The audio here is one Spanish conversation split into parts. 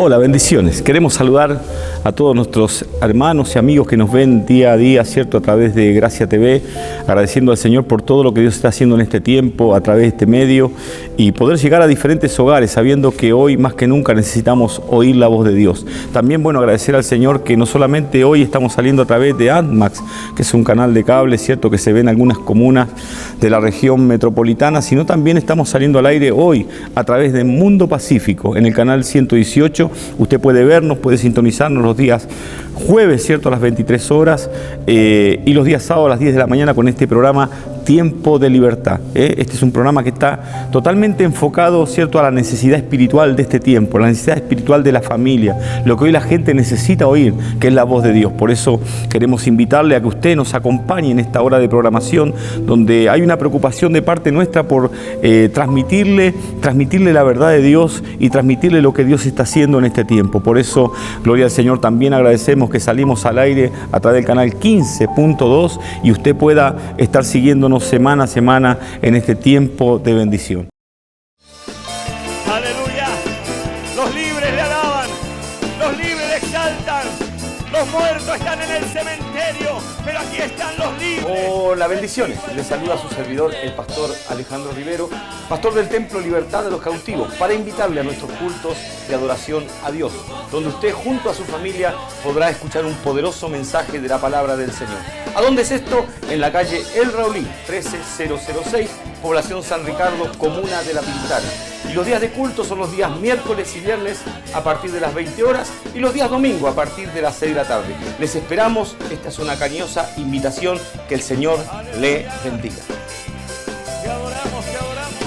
Hola, bendiciones. Queremos saludar a todos nuestros hermanos y amigos que nos ven día a día, ¿cierto? A través de Gracia TV, agradeciendo al Señor por todo lo que Dios está haciendo en este tiempo, a través de este medio, y poder llegar a diferentes hogares, sabiendo que hoy más que nunca necesitamos oír la voz de Dios. También, bueno, agradecer al Señor que no solamente hoy estamos saliendo a través de AdMax, que es un canal de cable, ¿cierto? Que se ve en algunas comunas de la región metropolitana, sino también estamos saliendo al aire hoy a través de Mundo Pacífico, en el canal 118. Usted puede vernos, puede sintonizarnos los días jueves, ¿cierto? A las 23 horas y los días sábados a las 10 de la mañana con este programa Tiempo de Libertad. Este es un programa que está totalmente enfocado, ¿cierto?, a la necesidad espiritual de este tiempo, la necesidad espiritual de la familia, lo que hoy la gente necesita oír, que es la voz de Dios. Por eso queremos invitarle a que usted nos acompañe en esta hora de programación, donde hay una preocupación de parte nuestra por transmitirle la verdad de Dios y transmitirle lo que Dios está haciendo en este tiempo. Por eso, gloria al Señor, también agradecemos que salimos al aire a través del canal 15.2 y usted pueda estar siguiéndonos semana a semana en este tiempo de bendición. Aleluya. Los libres le alaban, los libres le exaltan, los muertos están en el cementerio, pero aquí están los libres. Hola, bendiciones. Les saluda su servidor, el pastor Alejandro Rivero, pastor del Templo Libertad de los Cautivos, para invitarle a nuestros cultos de adoración a Dios, donde usted junto a su familia podrá escuchar un poderoso mensaje de la palabra del Señor. ¿A dónde es esto? En la calle El Raulí, 13006, población San Ricardo, comuna de La Pintana. Y los días de culto son los días miércoles y viernes a partir de las 20 horas y los días domingo a partir de las 6 de la tarde. Les esperamos. Esta es una cariñosa invitación. Que el Señor le bendiga. Te adoramos, te adoramos.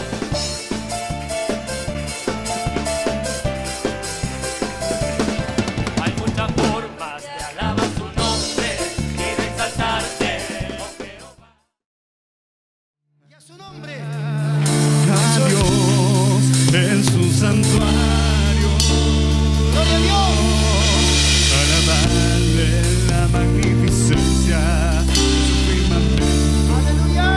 Hay muchas formas de alabar su nombre y de exaltarte. Y a su nombre, a Dios en su santuario. Gloria a Dios. Alabarle la magnificencia de su firmamento. Aleluya.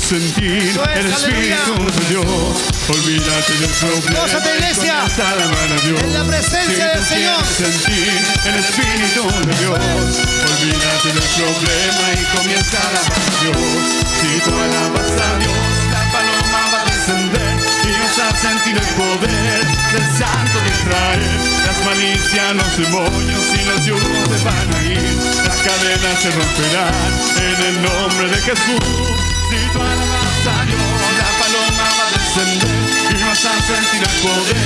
sentir el Espíritu de Dios. Olvídate del problema. Gózate, iglesia, en la presencia del Señor. Sentir el Espíritu de Dios. Olvídate del problema y comienza a alabar a Dios. Si tú alabas a Dios, la paloma va a descender y vas a sentir el poder del Santo de Israel. Las malicias, los demonios y los yugos se van a ir. Las cadenas se romperán en el nombre de Jesús. Si tú alabas a Dios, la paloma va a descender y vas a sentir el poder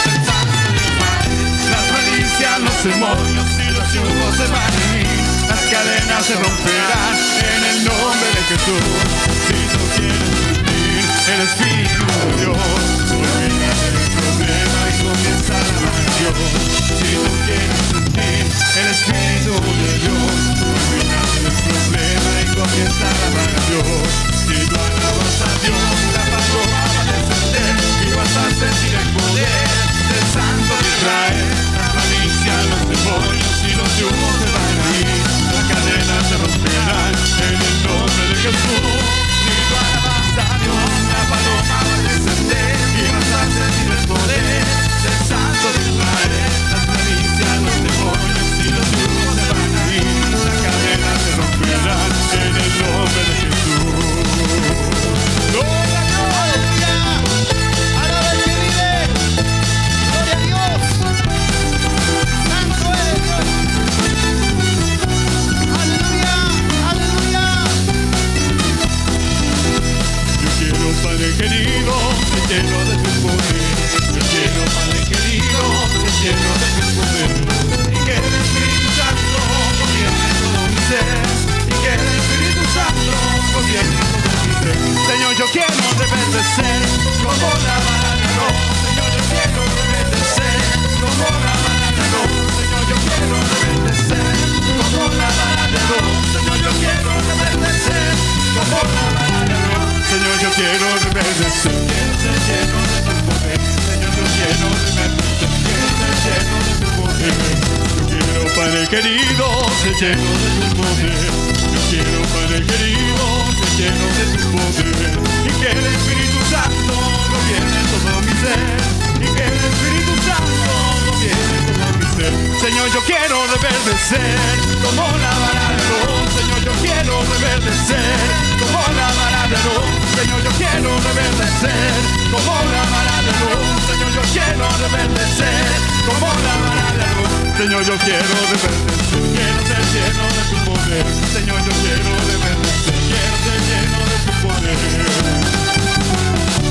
del Santo de Israel. Las malicias, los demonios y los yugos se van a ir. Las cadenas se romperán en el nombre de Jesús. Si tú quieres sentir el Espíritu de Dios, olvídate del problema y comienza a alabar a Dios. Si tú quieres sentir el Espíritu de Dios, olvídate del problema y comienza a alabar a Dios. Si tú alabas a Dios, la paloma va a descender y vas a sentir el poder del Santo de Israel. La malicia, los demonios y los yugos se van a ir. Las cadenas se romperán en el nombre de Jesús. Si tú alabas a Dios, la paloma va a descender y vas a sentir el poder del Santo de Israel. Las malicias, los demonios y los yugos se van a ir. Las cadenas se romperán en el nombre de Jesús. ¡Gloria a Dios! ¡Aleluya! ¡Alaba el que vive! ¡Gloria a Dios! ¡Santo es Dios! ¡Aleluya! ¡Aleluya! Yo quiero, Padre querido, te lleno de tu poder. Yo quiero, Padre querido, te lleno de tu poder. Y que el Espíritu Santo gobierne todo mi ser. Y que el Espíritu Santo gobierne todo mi ser. Señor, yo quiero reverdecer como la vara de Aarón. Señor, yo quiero reverdecer como la vara de Aarón. Señor, yo quiero reverdecer como la vara de Aarón. Señor, yo quiero reverdecer como la vara de Aarón. Señor, yo quiero reverdecer. Quiero ser lleno de tu poder. Señor, yo quiero reverdecer. Quiero ser lleno de tu poder. Yo quiero, Padre querido, ser lleno de tu poder. Yo quiero, Padre querido, ser lleno de tu poder. Y que el Espíritu Santo gobierne todo mi ser. Y que el Espíritu Santo gobierne todo mi ser. Señor, yo quiero reverdecer como la vara de Aarón. Señor, yo quiero reverdecer como la vara de Aarón. Señor, yo quiero reverdecer como la vara de Aarón. Señor, yo quiero reverdecer como la vara de Aarón. Señor, yo quiero reverdecer. Quiero ser lleno de tu poder. Señor, yo quiero reverdecer. Quiero ser lleno de tu poder.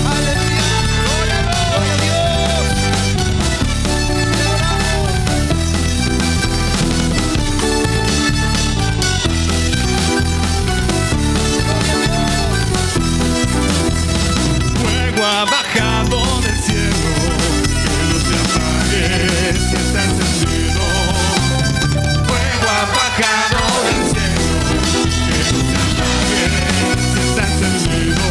¡Aleluya! ¡Gloria a Dios! ¡Te adoramos! Fuego ha bajado del cielo, que no se apague si está encendido. Fuego ha bajado del cielo, que no se apague si está encendido.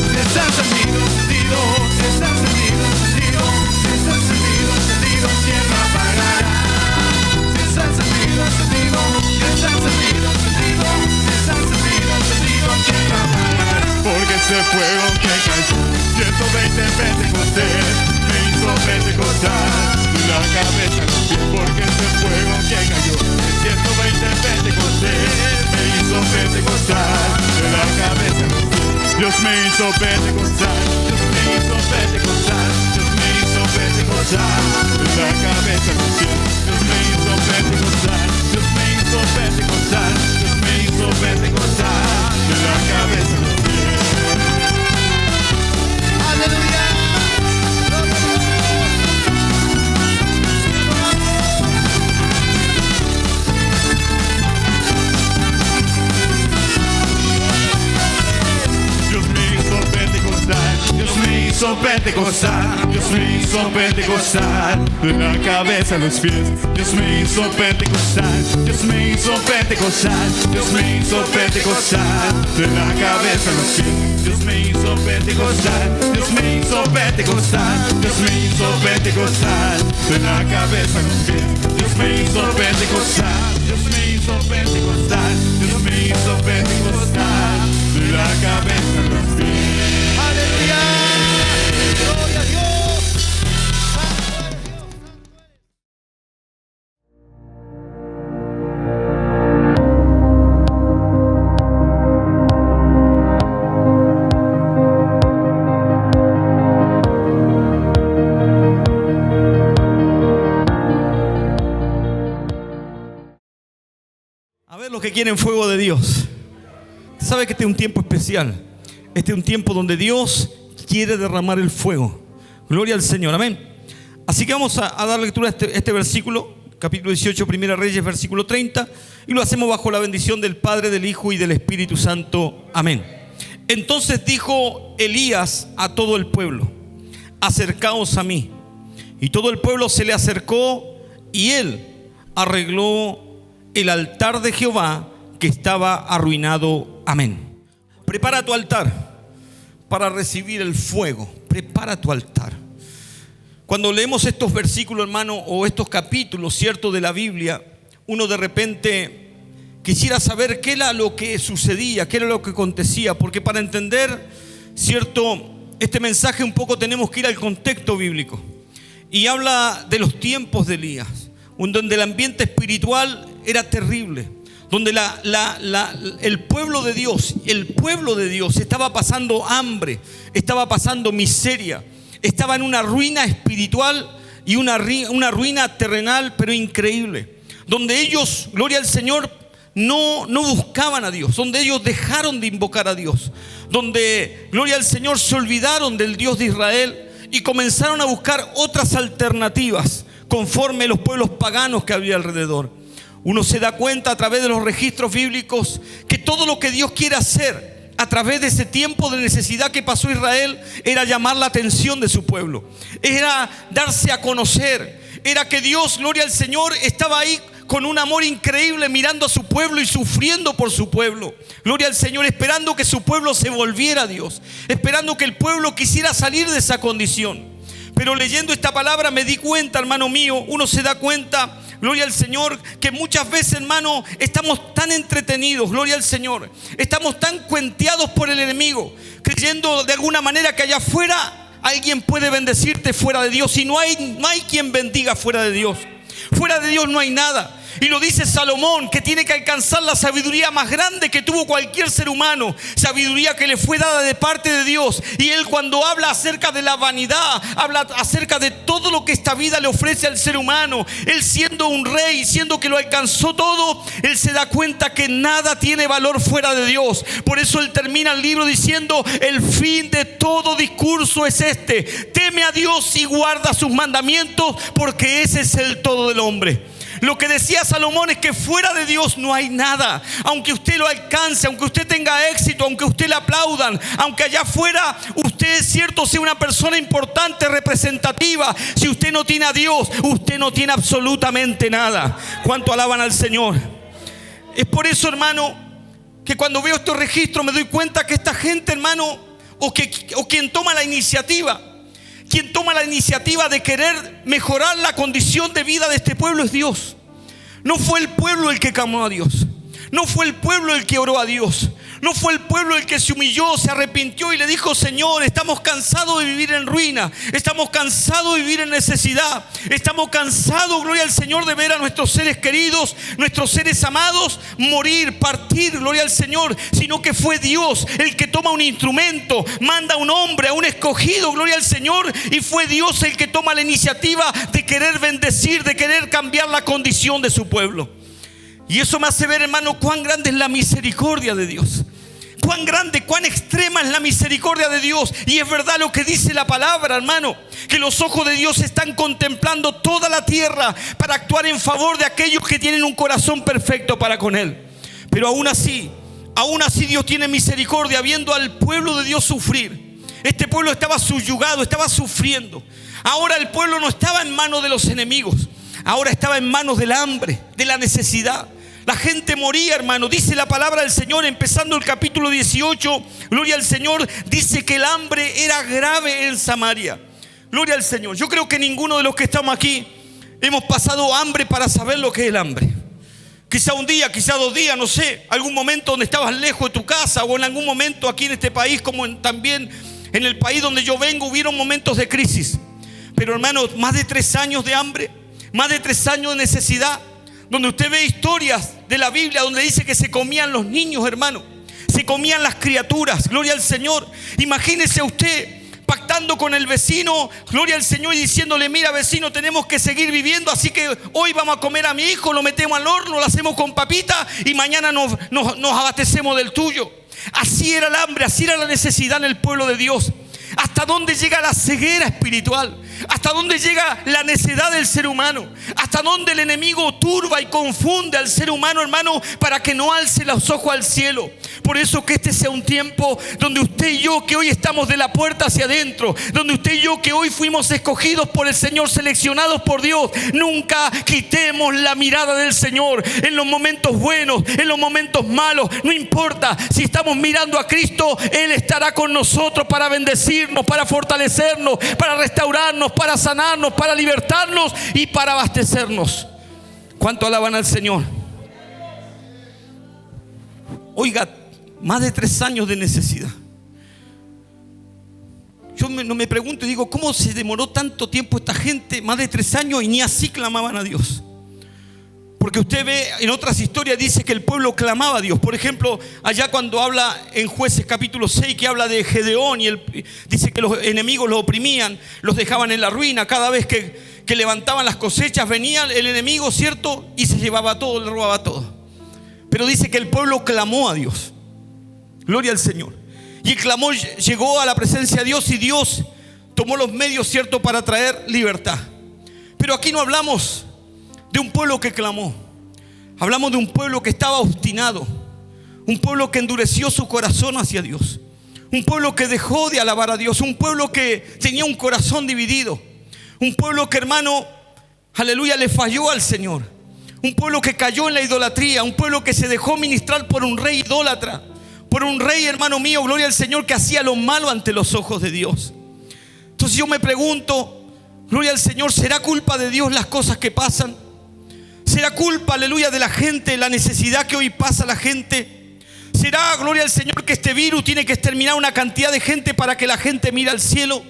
Si está encendido, encendido, si está encendido, encendido, si está encendido, encendido, ¿quién lo apagará? Si está encendido, encendido, si está encendido, encendido, si está encendido, encendido, ¿quién lo apagará? Porque ese fuego que cayó 120 Pentecostés me hizo pentecostal de la cabeza a los pies. Porque ese fuego que cayó 120 Pentecostés me hizo pentecostal de la cabeza a los pies. Dios me hizo pentecostal, Dios me hizo pentecostal, Dios me hizo pentecostal de la cabeza a los pies. Dios me hizo pentecostal, Dios me hizo pentecostal, Dios me hizo pentecostal de la cabeza a los pies. ¡Aleluya! ¡Gloria a Dios! Dios me hizo pentecostal, Dios me hizo pentecostal, Dios me hizo pentecostal de la cabeza a los pies. Dios me hizo pentecostal, Dios me hizo pentecostal, Dios me hizo pentecostal de la cabeza a los pies. Dios me hizo pentecostal, Dios me hizo pentecostal, Dios me hizo pentecostal de la cabeza a los pies. Dios me hizo pentecostal, Dios me hizo pentecostal, Dios me hizo pentecostal de la cabeza a los pies. ¡Aleluya! ¡Gloria a Dios! ¡Santo eres Dios! A ver los que quieren fuego de Dios. ¿Sabe que este es un tiempo especial? Este es un tiempo donde Dios quiere derramar el fuego. Gloria al Señor, amén. Así que vamos a dar lectura a este versículo, capítulo 18, Primera Reyes, versículo 30. Y lo hacemos bajo la bendición del Padre, del Hijo y del Espíritu Santo, amén. Entonces dijo Elías a todo el pueblo: acercaos a mí. Y todo el pueblo se le acercó, y él arregló el altar de Jehová que estaba arruinado. Amén. Prepara tu altar para recibir el fuego. Prepara tu altar. Cuando leemos estos versículos, hermano, o estos capítulos, cierto, de la Biblia, uno de repente quisiera saber qué era lo que sucedía, qué era lo que acontecía, porque para entender, cierto, este mensaje un poco tenemos que ir al contexto bíblico. Y habla de los tiempos de Elías, donde el ambiente espiritual era terrible, donde el pueblo de Dios estaba pasando hambre, estaba pasando miseria, estaba en una ruina espiritual y una ruina terrenal, pero increíble, donde ellos, gloria al Señor, no buscaban a Dios, donde ellos dejaron de invocar a Dios, donde, gloria al Señor, se olvidaron del Dios de Israel y comenzaron a buscar otras alternativas conforme los pueblos paganos que había alrededor. Uno se da cuenta a través de los registros bíblicos que todo lo que Dios quiere hacer a través de ese tiempo de necesidad que pasó Israel era llamar la atención de su pueblo, era darse a conocer, era que Dios, gloria al Señor, estaba ahí con un amor increíble mirando a su pueblo y sufriendo por su pueblo. Gloria al Señor, esperando que su pueblo se volviera a Dios, esperando que el pueblo quisiera salir de esa condición. Pero leyendo esta palabra me di cuenta, hermano mío, uno se da cuenta, gloria al Señor, que muchas veces, hermano, estamos tan entretenidos, gloria al Señor, estamos tan cuenteados por el enemigo, creyendo de alguna manera que allá afuera alguien puede bendecirte fuera de Dios. Y no hay quien bendiga fuera de Dios. Fuera de Dios no hay nada. Y lo dice Salomón, que tiene que alcanzar la sabiduría más grande que tuvo cualquier ser humano, sabiduría que le fue dada de parte de Dios. Y él, cuando habla acerca de la vanidad, habla acerca de todo lo que esta vida le ofrece al ser humano. Él, siendo un rey, siendo que lo alcanzó todo, él se da cuenta que nada tiene valor fuera de Dios. Por eso él termina el libro diciendo: el fin de todo discurso es este: teme a Dios y guarda sus mandamientos, porque ese es el todo del hombre. Lo que decía Salomón es que fuera de Dios no hay nada. Aunque usted lo alcance, aunque usted tenga éxito, aunque usted le aplaudan, aunque allá afuera usted, es cierto, sea una persona importante, representativa, si usted no tiene a Dios, usted no tiene absolutamente nada. ¿Cuánto alaban al Señor? Es por eso, hermano, que cuando veo estos registros me doy cuenta que esta gente, hermano, o quien toma la iniciativa, de querer mejorar la condición de vida de este pueblo es Dios. No fue el pueblo el que clamó a Dios. No fue el pueblo el que oró a Dios. No fue el pueblo el que se humilló, se arrepintió y le dijo: Señor, estamos cansados de vivir en ruina, estamos cansados de vivir en necesidad, estamos cansados, gloria al Señor, de ver a nuestros seres queridos, nuestros seres amados morir, partir, gloria al Señor. Sino que fue Dios el que toma un instrumento, manda a un hombre, a un escogido, gloria al Señor, y fue Dios el que toma la iniciativa de querer bendecir, de querer cambiar la condición de su pueblo. Y eso me hace ver, hermano, cuán grande es la misericordia de Dios. Cuán grande, cuán extrema es la misericordia de Dios. Y es verdad lo que dice la palabra, hermano, que los ojos de Dios están contemplando toda la tierra para actuar en favor de aquellos que tienen un corazón perfecto para con Él. Pero aún así Dios tiene misericordia, viendo al pueblo de Dios sufrir. Este pueblo estaba subyugado, estaba sufriendo. Ahora el pueblo no estaba en manos de los enemigos, ahora estaba en manos del hambre, de la necesidad. La gente moría, hermano. Dice la palabra del Señor, empezando el capítulo 18, gloria al Señor, dice que el hambre era grave en Samaria. Gloria al Señor. Yo creo que ninguno de los que estamos aquí hemos pasado hambre para saber lo que es el hambre. Quizá un día, quizá 2 días, no sé, algún momento donde estabas lejos de tu casa, o en algún momento aquí en este país, como también en el país donde yo vengo, hubieron momentos de crisis. Pero hermanos, más de 3 años de hambre, más de 3 años de necesidad, donde usted ve historias de la Biblia donde dice que se comían los niños, hermano, se comían las criaturas, gloria al Señor. Imagínese usted pactando con el vecino, gloria al Señor, y diciéndole: mira, vecino, tenemos que seguir viviendo, así que hoy vamos a comer a mi hijo, lo metemos al horno, lo hacemos con papita y mañana nos abastecemos del tuyo. Así era el hambre, así era la necesidad en el pueblo de Dios. ¿Hasta dónde llega la ceguera espiritual? ¿Hasta dónde llega la necedad del ser humano? ¿Hasta dónde el enemigo turba y confunde al ser humano, hermano, para que no alce los ojos al cielo? Por eso que este sea un tiempo donde usted y yo, que hoy estamos de la puerta hacia adentro, donde usted y yo, que hoy fuimos escogidos por el Señor, seleccionados por Dios, nunca quitemos la mirada del Señor. En los momentos buenos, en los momentos malos, no importa. Si estamos mirando a Cristo, Él estará con nosotros para bendecirnos, para fortalecernos, para restaurarnos, para sanarnos, para libertarnos y para abastecernos. ¿Cuánto alaban al Señor? Oiga, más de 3 años de necesidad. Yo me pregunto y digo: ¿cómo se demoró tanto tiempo esta gente? Más de 3 años, y ni así clamaban a Dios. Porque usted ve en otras historias, dice que el pueblo clamaba a Dios. Por ejemplo, allá cuando habla en Jueces capítulo 6, que habla de Gedeón, y dice que los enemigos los oprimían, los dejaban en la ruina. Cada vez que levantaban las cosechas, venía el enemigo, ¿cierto? Y se llevaba todo, le robaba todo. Pero dice que el pueblo clamó a Dios. Gloria al Señor. Y el clamor llegó a la presencia de Dios, y Dios tomó los medios, ¿cierto?, para traer libertad. Pero aquí no hablamos de un pueblo que clamó. Hablamos de un pueblo que estaba obstinado, un pueblo que endureció su corazón hacia Dios, un pueblo que dejó de alabar a Dios, un pueblo que tenía un corazón dividido, un pueblo que, hermano, aleluya, le falló al Señor, un pueblo que cayó en la idolatría, un pueblo que se dejó ministrar por un rey idólatra, por un rey, hermano mío, gloria al Señor, que hacía lo malo ante los ojos de Dios. Entonces yo me pregunto, gloria al Señor, ¿será culpa de Dios las cosas que pasan? ¿Será culpa, aleluya, de la gente, la necesidad que hoy pasa la gente? ¿Será, gloria al Señor, que este virus tiene que exterminar una cantidad de gente para que la gente mire al cielo?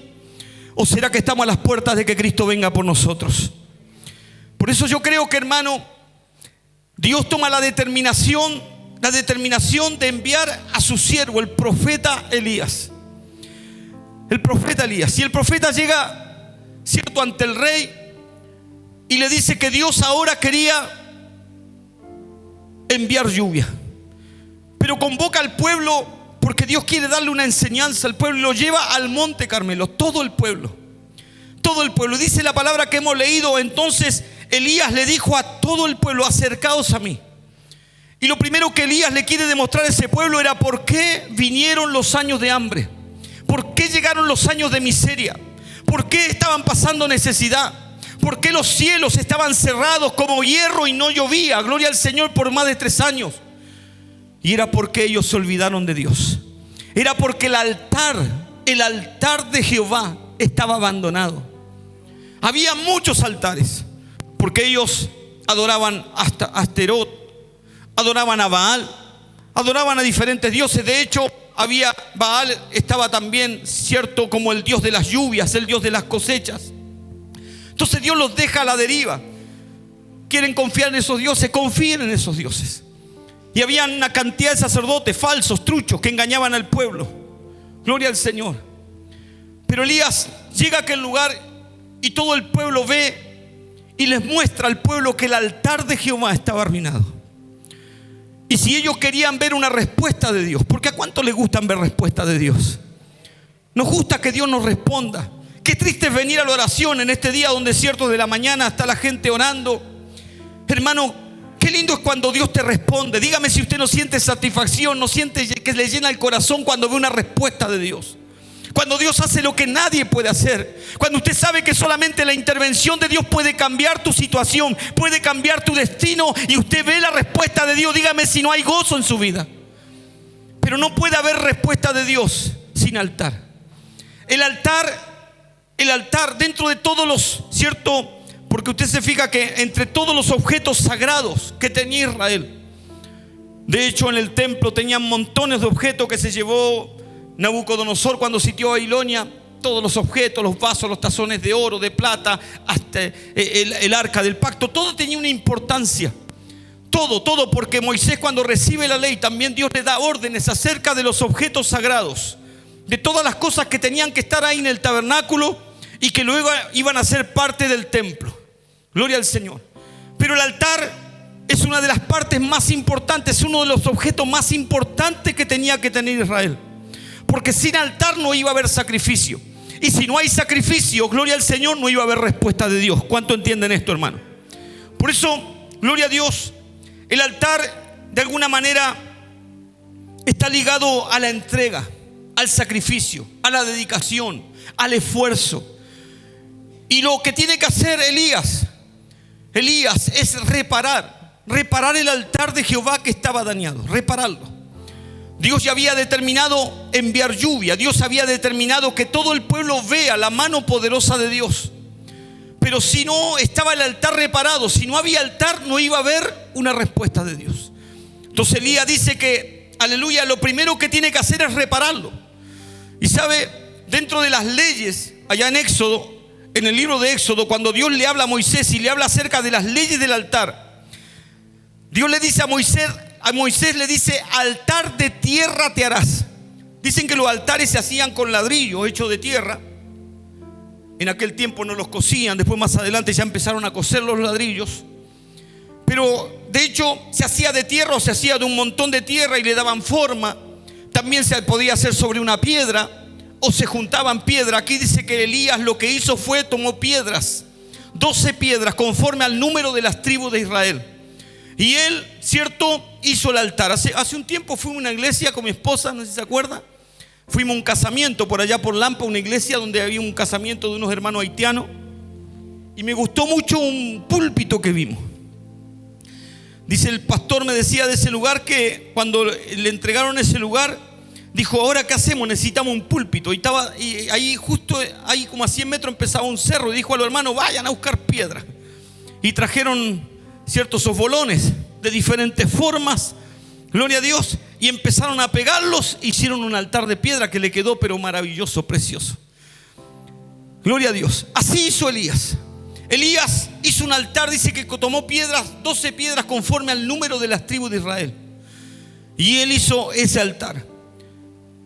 ¿O será que estamos a las puertas de que Cristo venga por nosotros? Por eso yo creo que, hermano, Dios toma la determinación de enviar a su siervo, el profeta Elías. El profeta Elías. Y el profeta llega, ¿cierto?, ante el rey y le dice que Dios ahora quería enviar lluvia. Pero convoca al pueblo porque Dios quiere darle una enseñanza al pueblo y lo lleva al monte Carmelo. Todo el pueblo. Todo el pueblo. Dice la palabra que hemos leído. Entonces Elías le dijo a todo el pueblo: acercaos a mí. Y lo primero que Elías le quiere demostrar a ese pueblo era por qué vinieron los años de hambre, por qué llegaron los años de miseria, por qué estaban pasando necesidad, por qué los cielos estaban cerrados como hierro y no llovía, gloria al Señor, por más de 3 años. Y era porque ellos se olvidaron de Dios. Era porque el altar de Jehová estaba abandonado. Había muchos altares, porque ellos adoraban a Asterot, adoraban a Baal, adoraban a diferentes dioses. De hecho, Baal estaba también, cierto, como el dios de las lluvias, el dios de las cosechas. Entonces Dios los deja a la deriva. Quieren confiar en esos dioses, confíen en esos dioses. Y había una cantidad de sacerdotes falsos, truchos, que engañaban al pueblo. Gloria al Señor. Pero Elías llega a aquel lugar y todo el pueblo ve y les muestra al pueblo que el altar de Jehová estaba arruinado. Y si ellos querían ver una respuesta de Dios, porque ¿a cuánto les gustan ver respuesta de Dios? Nos gusta que Dios nos responda. Qué triste es venir a la oración en este día donde, cierto, de la mañana está la gente orando. Hermano, qué lindo es cuando Dios te responde. Dígame si usted no siente satisfacción, no siente que le llena el corazón cuando ve una respuesta de Dios. Cuando Dios hace lo que nadie puede hacer. Cuando usted sabe que solamente la intervención de Dios puede cambiar tu situación, puede cambiar tu destino, y usted ve la respuesta de Dios. Dígame si no hay gozo en su vida. Pero no puede haber respuesta de Dios sin altar. El altar dentro de todos los, cierto, Porque usted se fija que entre todos los objetos sagrados que tenía Israel, de hecho en el templo tenían montones de objetos que se llevó Nabucodonosor cuando sitió a Babilonia. Todos los objetos, los vasos, los tazones de oro, de plata, hasta el arca del pacto, todo tenía una importancia. Todo, porque Moisés, cuando recibe la ley, también Dios le da órdenes acerca de los objetos sagrados, de todas las cosas que tenían que estar ahí en el tabernáculo y que luego iban a ser parte del templo. Gloria al Señor. Pero el altar es una de las partes más importantes, es uno de los objetos más importantes que tenía que tener Israel. Porque sin altar no iba a haber sacrificio. Y si no hay sacrificio, gloria al Señor, no iba a haber respuesta de Dios. ¿Cuánto entienden esto, hermano? Por eso, gloria a Dios, el altar de alguna manera está ligado a la entrega, al sacrificio, a la dedicación, al esfuerzo. Y lo que tiene que hacer Elías es reparar el altar de Jehová que estaba dañado, repararlo. Dios ya había determinado enviar lluvia. Dios había determinado que todo el pueblo vea la mano poderosa de Dios. Pero si no estaba el altar reparado, si no había altar, no iba a haber una respuesta de Dios. Entonces Elías dice que, aleluya, lo primero que tiene que hacer es repararlo. Y sabe, dentro de las leyes, allá en Éxodo, en el libro de Éxodo, cuando Dios le habla a Moisés y le habla acerca de las leyes del altar, Dios le dice a Moisés le dice: altar de tierra te harás. Dicen que los altares se hacían con ladrillo hecho de tierra. En aquel tiempo no los cosían, después más adelante ya empezaron a coser los ladrillos. Pero de hecho se hacía de tierra o se hacía de un montón de tierra y le daban forma. También se podía hacer sobre una piedra o se juntaban piedras. Aquí dice que Elías lo que hizo fue tomó piedras, 12 piedras conforme al número de las tribus de Israel. Y él, cierto, hizo el altar. Hace un tiempo fuimos a una iglesia con mi esposa, no sé si se acuerda. Fuimos a un casamiento por allá por Lampa, una iglesia donde había un casamiento de unos hermanos haitianos. Y me gustó mucho un púlpito que vimos. Dice, el pastor me decía de ese lugar que cuando le entregaron ese lugar, dijo: ahora ¿qué hacemos? Necesitamos un púlpito. Y ahí justo ahí como a 100 metros empezaba un cerro. Y dijo a los hermanos: vayan a buscar piedra. Y trajeron ciertos sofolones de diferentes formas, gloria a Dios, y empezaron a pegarlos. Hicieron un altar de piedra que le quedó pero maravilloso, precioso. Gloria a Dios. Así hizo Elías. Elías hizo un altar, dice que tomó piedras, 12 piedras conforme al número de las tribus de Israel. Y él hizo ese altar.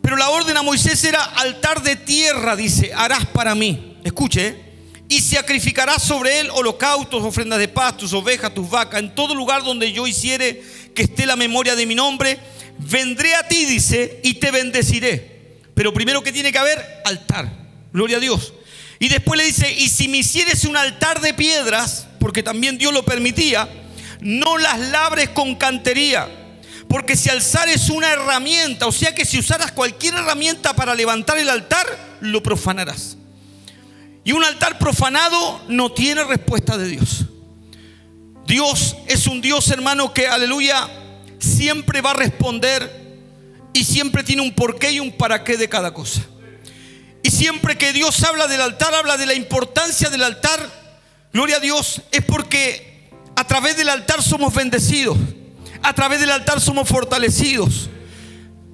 Pero la orden a Moisés era: altar de tierra, dice, harás para mí. Escuche, y sacrificarás sobre él holocaustos, ofrendas de paz, tus ovejas, tus vacas. En todo lugar donde yo hiciere que esté la memoria de mi nombre, vendré a ti, dice, y te bendeciré. Pero primero que tiene que haber altar, gloria a Dios. Y después le dice: y si me hicieres un altar de piedras, porque también Dios lo permitía, no las labres con cantería, porque si alzares una herramienta, o sea que si usaras cualquier herramienta para levantar el altar, lo profanarás. Y un altar profanado no tiene respuesta de Dios. Dios es un Dios, hermano, que, aleluya, siempre va a responder y siempre tiene un porqué y un para qué de cada cosa. Y siempre que Dios habla del altar, habla de la importancia del altar, gloria a Dios, es porque a través del altar somos bendecidos, a través del altar somos fortalecidos.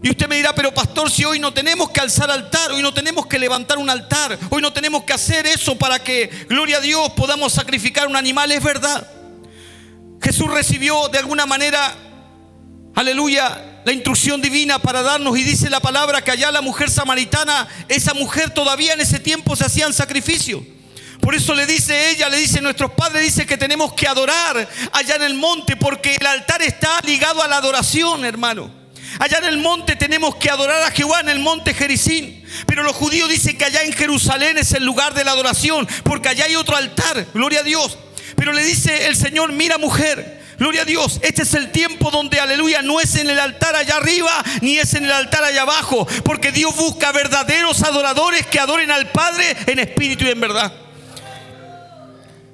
Y usted me dirá: pero pastor, si hoy no tenemos que alzar altar, hoy no tenemos que levantar un altar, hoy no tenemos que hacer eso para que, gloria a Dios, podamos sacrificar un animal. Es verdad, Jesús recibió de alguna manera, aleluya, la instrucción divina para darnos, y dice la palabra que allá la mujer samaritana, esa mujer todavía en ese tiempo se hacían sacrificios. Por eso le dice ella, le dice nuestros padres, dice que tenemos que adorar allá en el monte, porque el altar está ligado a la adoración, hermano. Allá en el monte tenemos que adorar a Jehová, en el monte Gerizim. Pero los judíos dicen que allá en Jerusalén es el lugar de la adoración, porque allá hay otro altar, gloria a Dios. Pero le dice el Señor: mira, mujer, gloria a Dios, este es el tiempo donde, aleluya, no es en el altar allá arriba, ni es en el altar allá abajo, porque Dios busca verdaderos adoradores que adoren al Padre en espíritu y en verdad.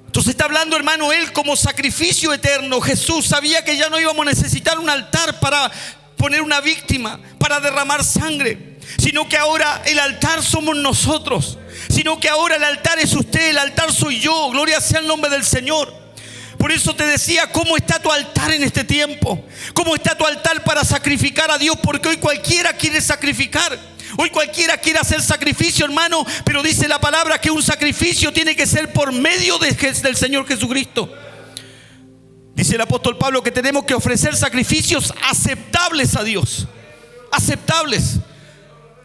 Entonces está hablando, hermano, Él como sacrificio eterno. Jesús sabía que ya no íbamos a necesitar un altar para poner una víctima, para derramar sangre. sino que ahora el altar somos nosotros, sino que ahora el altar es usted, el altar soy yo. Gloria sea el nombre del Señor. Por eso te decía, ¿cómo está tu altar en este tiempo? ¿Cómo está tu altar para sacrificar a Dios? Porque hoy cualquiera quiere sacrificar. Hoy cualquiera quiere hacer sacrificio, hermano, pero dice la palabra que un sacrificio tiene que ser por medio del Señor Jesucristo. Dice el apóstol Pablo que tenemos que ofrecer sacrificios aceptables a Dios. Aceptables.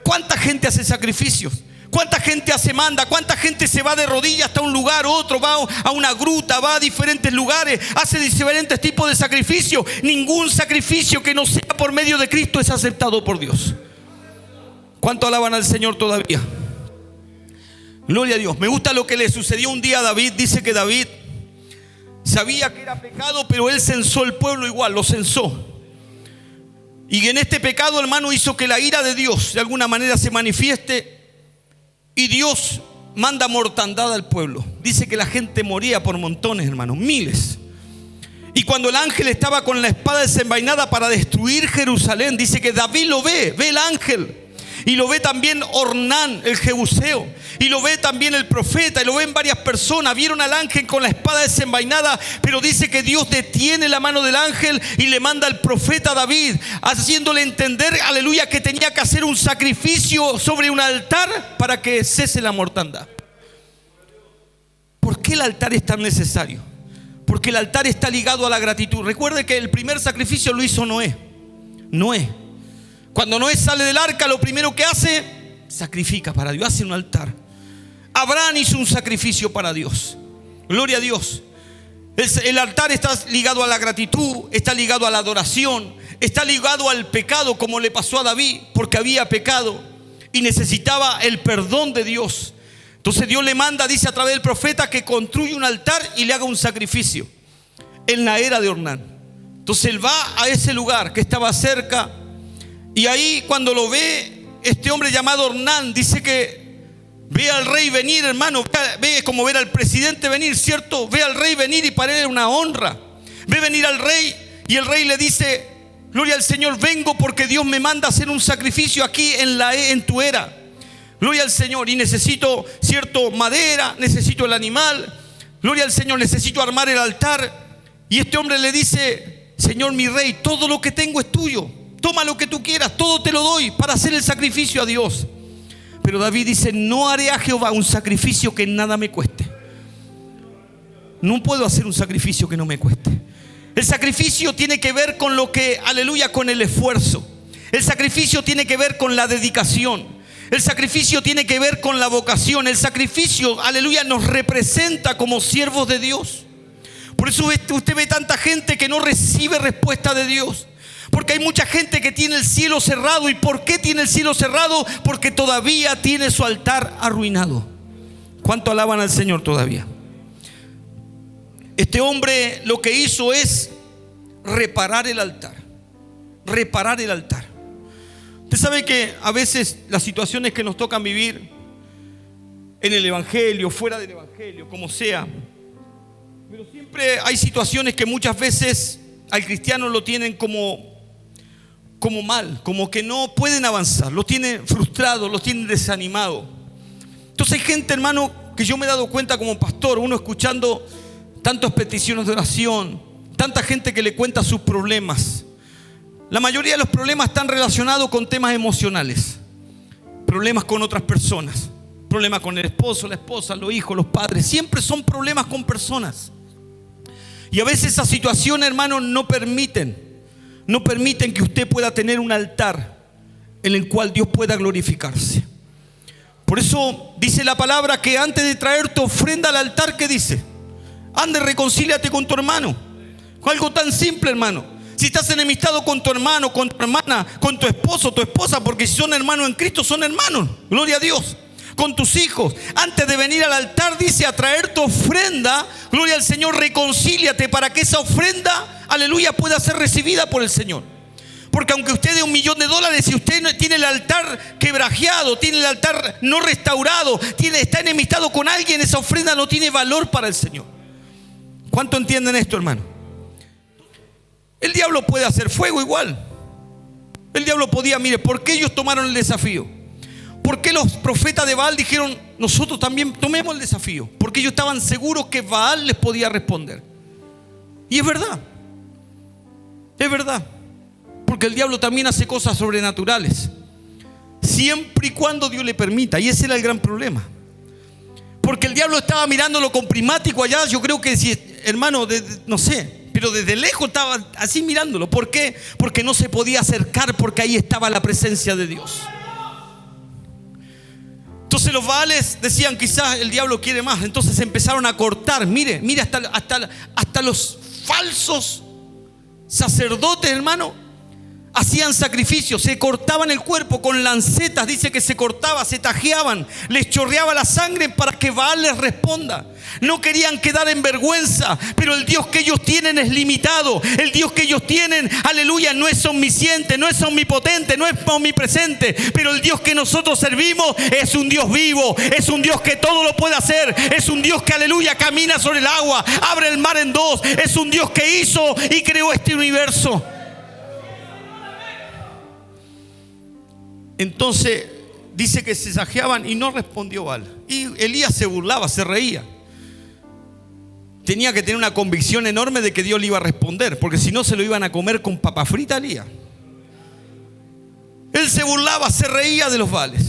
¿Cuánta gente hace sacrificios? ¿Cuánta gente hace manda? ¿Cuánta gente se va de rodillas hasta un lugar, otro va a una gruta, va a diferentes lugares, hace diferentes tipos de sacrificios? Ningún sacrificio que no sea por medio de Cristo es aceptado por Dios. ¿Cuánto alaban al Señor todavía? Gloria a Dios. Me gusta lo que le sucedió un día a David. Dice que David sabía que era pecado, pero él censó el pueblo igual, lo censó. Y en este pecado, hermano, hizo que la ira de Dios de alguna manera se manifieste. Y Dios manda mortandad al pueblo. Dice que la gente moría por montones, hermano, miles. Y cuando el ángel estaba con la espada desenvainada para destruir Jerusalén, dice que David lo ve el ángel. Y lo ve también Ornán, el jebuseo. Y lo ve también el profeta. Y lo ven varias personas. Vieron al ángel con la espada desenvainada. Pero dice que Dios detiene la mano del ángel y le manda al profeta David, haciéndole entender, aleluya, que tenía que hacer un sacrificio sobre un altar para que cese la mortandad. ¿Por qué el altar es tan necesario? Porque el altar está ligado a la gratitud. Recuerde que el primer sacrificio lo hizo Noé. Cuando Noé sale del arca, lo primero que hace, sacrifica para Dios, hace un altar. Abraham hizo un sacrificio para Dios. Gloria a Dios. El altar está ligado a la gratitud, está ligado a la adoración, está ligado al pecado, como le pasó a David, porque había pecado y necesitaba el perdón de Dios. Entonces Dios le manda, dice a través del profeta, que construya un altar y le haga un sacrificio en la era de Ornán. Entonces él va a ese lugar que estaba cerca. Y ahí cuando lo ve, este hombre llamado Ornán, dice que ve al rey venir, hermano. Ve como ver al presidente venir, ¿cierto? Ve al rey venir y para él era una honra. Ve venir al rey y el rey le dice, gloria al Señor, vengo porque Dios me manda a hacer un sacrificio aquí en tu era. Gloria al Señor, y necesito, ¿cierto?, madera, necesito el animal. Gloria al Señor, necesito armar el altar. Y este hombre le dice, Señor mi rey, todo lo que tengo es tuyo. Toma lo que tú quieras, todo te lo doy para hacer el sacrificio a Dios. Pero David dice, no haré a Jehová un sacrificio que nada me cueste. No puedo hacer un sacrificio que no me cueste. El sacrificio tiene que ver con lo que, aleluya, con el esfuerzo. El sacrificio tiene que ver con la dedicación. El sacrificio tiene que ver con la vocación. El sacrificio, aleluya, nos representa como siervos de Dios. Por eso usted ve tanta gente que no recibe respuesta de Dios. Porque hay mucha gente que tiene el cielo cerrado. ¿Y por qué tiene el cielo cerrado? Porque todavía tiene su altar arruinado. ¿Cuánto alaban al Señor todavía? Este hombre lo que hizo es reparar el altar. Reparar el altar. Usted sabe que a veces las situaciones que nos tocan vivir en el evangelio, fuera del evangelio, como sea, pero siempre hay situaciones que muchas veces al cristiano lo tienen como mal, como que no pueden avanzar, lo tienen frustrado, lo tienen desanimado. Entonces hay gente, hermano, que yo me he dado cuenta como pastor, uno escuchando tantas peticiones de oración, tanta gente que le cuenta sus problemas. La mayoría de los problemas están relacionados con temas emocionales, problemas con otras personas, problemas con el esposo, la esposa, los hijos, los padres. Siempre son problemas con personas. Y a veces esas situaciones, hermano, no permiten que usted pueda tener un altar en el cual Dios pueda glorificarse. Por eso dice la palabra que antes de traer tu ofrenda al altar, ¿qué dice? Ande, reconcíliate con tu hermano. Algo tan simple, hermano. Si estás enemistado con tu hermano, con tu hermana, con tu esposo, tu esposa, porque si son hermanos en Cristo, son hermanos. Gloria a Dios. Con tus hijos, antes de venir al altar, dice, a traer tu ofrenda, gloria al Señor, reconcíliate para que esa ofrenda, aleluya, pueda ser recibida por el Señor. Porque aunque usted dé $1.000.000, si usted tiene el altar quebrajeado, tiene el altar no restaurado, está enemistado con alguien, esa ofrenda no tiene valor para el Señor. ¿Cuánto entienden esto, hermano? El diablo puede hacer fuego igual. El diablo podía, mire, ¿por qué ellos tomaron el desafío? ¿Por qué los profetas de Baal dijeron, nosotros también tomemos el desafío? Porque ellos estaban seguros que Baal les podía responder. Y es verdad. Es verdad. Porque el diablo también hace cosas sobrenaturales, siempre y cuando Dios le permita. Y ese era el gran problema. Porque el diablo estaba mirándolo con prismático allá. Yo creo que si, hermano, no sé, pero desde lejos estaba así mirándolo. ¿Por qué? Porque no se podía acercar, porque ahí estaba la presencia de Dios. Entonces los Baales decían, quizás el diablo quiere más. Entonces empezaron a cortar. Mire hasta los falsos sacerdotes, hermano, hacían sacrificios, se cortaban el cuerpo con lancetas. Dice que se cortaba, se tajeaban, les chorreaba la sangre para que Baal les responda. No querían quedar en vergüenza, pero el Dios que ellos tienen es limitado. El Dios que ellos tienen, aleluya, no es omnisciente, no es omnipotente, no es omnipresente. Pero el Dios que nosotros servimos es un Dios vivo, es un Dios que todo lo puede hacer. Es un Dios que, aleluya, camina sobre el agua, abre el mar en dos. Es un Dios que hizo y creó este universo. Entonces dice que se sajeaban y no respondió Baal. Y Elías se burlaba, se reía. Tenía que tener una convicción enorme de que Dios le iba a responder, porque si no se lo iban a comer con papa frita a Elías. Él se burlaba, se reía de los Baales.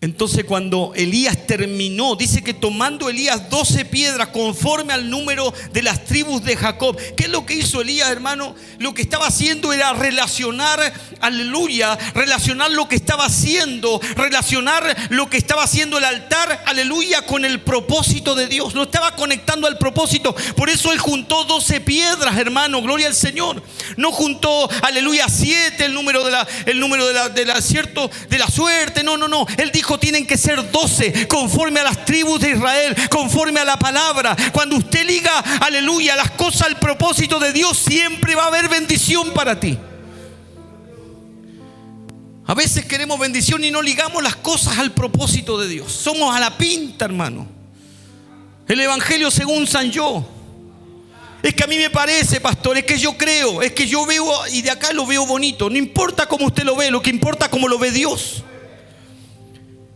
Entonces cuando Elías terminó, dice que tomando Elías 12 piedras conforme al número de las tribus de Jacob. ¿Qué es lo que hizo Elías, hermano? Lo que estaba haciendo era relacionar, aleluya, relacionar lo que estaba haciendo, relacionar lo que estaba haciendo el altar, aleluya, con el propósito de Dios. Lo estaba conectando al propósito. Por eso él juntó 12 piedras, hermano, gloria al Señor. No juntó, aleluya, 7, el número de la suerte. No. Él dijo, tienen que ser 12 conforme a las tribus de Israel, conforme a la palabra. Cuando usted liga, aleluya, las cosas al propósito de Dios, siempre va a haber bendición para ti. A veces queremos bendición y no ligamos las cosas al propósito de Dios. Somos a la pinta, hermano. El evangelio según San Yo. Es que a mí me parece, pastor, es que yo creo, es que yo veo y de acá lo veo bonito. No importa cómo usted lo ve, lo que importa es cómo lo ve Dios.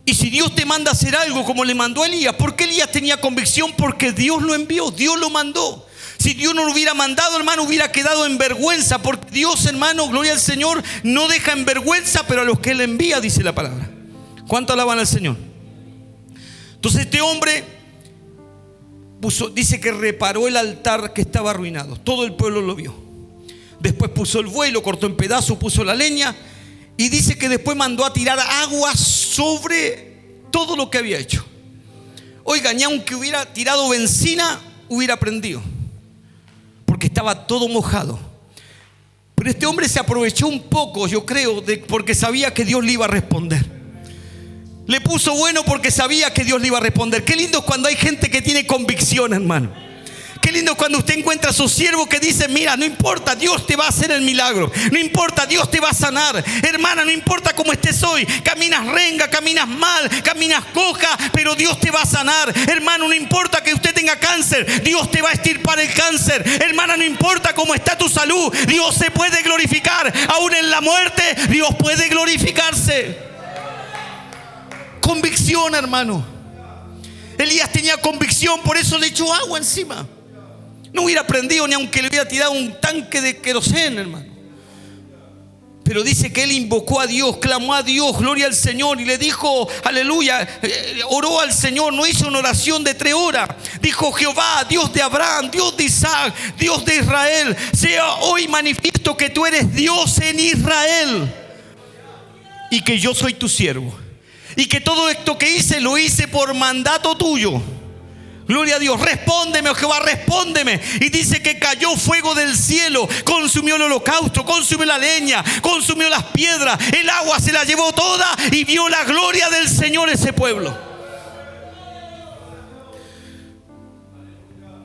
Y si Dios te manda a hacer algo como le mandó a Elías, ¿por qué Elías tenía convicción? Porque Dios lo envió, Dios lo mandó. Si Dios no lo hubiera mandado, hermano, hubiera quedado en vergüenza. Porque Dios, hermano, gloria al Señor, no deja en vergüenza, pero a los que Él envía, dice la palabra. ¿Cuánto alaban al Señor? Entonces este hombre dice que reparó el altar que estaba arruinado. Todo el pueblo lo vio. Después puso el buey, lo cortó en pedazos, puso la leña. Y dice que después mandó a tirar agua sobre todo lo que había hecho. Oiga, ni aunque hubiera tirado benzina, hubiera prendido, porque estaba todo mojado. Pero este hombre se aprovechó un poco, yo creo, porque sabía que Dios le iba a responder. Le puso bueno porque sabía que Dios le iba a responder. Qué lindo es cuando hay gente que tiene convicción, hermano. Qué lindo es cuando usted encuentra a su siervo que dice, mira, no importa, Dios te va a hacer el milagro. No importa, Dios te va a sanar. Hermana, no importa cómo estés hoy. Caminas renga, caminas mal, caminas coja, pero Dios te va a sanar. Hermano, no importa que usted tenga cáncer, Dios te va a extirpar el cáncer. Hermana, no importa cómo está tu salud, Dios se puede glorificar. Aún en la muerte, Dios puede glorificarse. Convicción, hermano. Elías tenía convicción, por eso le echó agua encima. No hubiera prendido ni aunque le hubiera tirado un tanque de queroseno, hermano. Pero dice que él invocó a Dios, clamó a Dios, gloria al Señor, y le dijo, aleluya, oró al Señor, no hizo una oración de 3 horas. Dijo, Jehová, Dios de Abraham, Dios de Isaac, Dios de Israel, sea hoy manifiesto que tú eres Dios en Israel y que yo soy tu siervo. Y que todo esto que hice, lo hice por mandato tuyo. Gloria a Dios. Respóndeme, oh Jehová, respóndeme. Y dice que cayó fuego del cielo, consumió el holocausto, consumió la leña, consumió las piedras, el agua se la llevó toda y vio la gloria del Señor ese pueblo.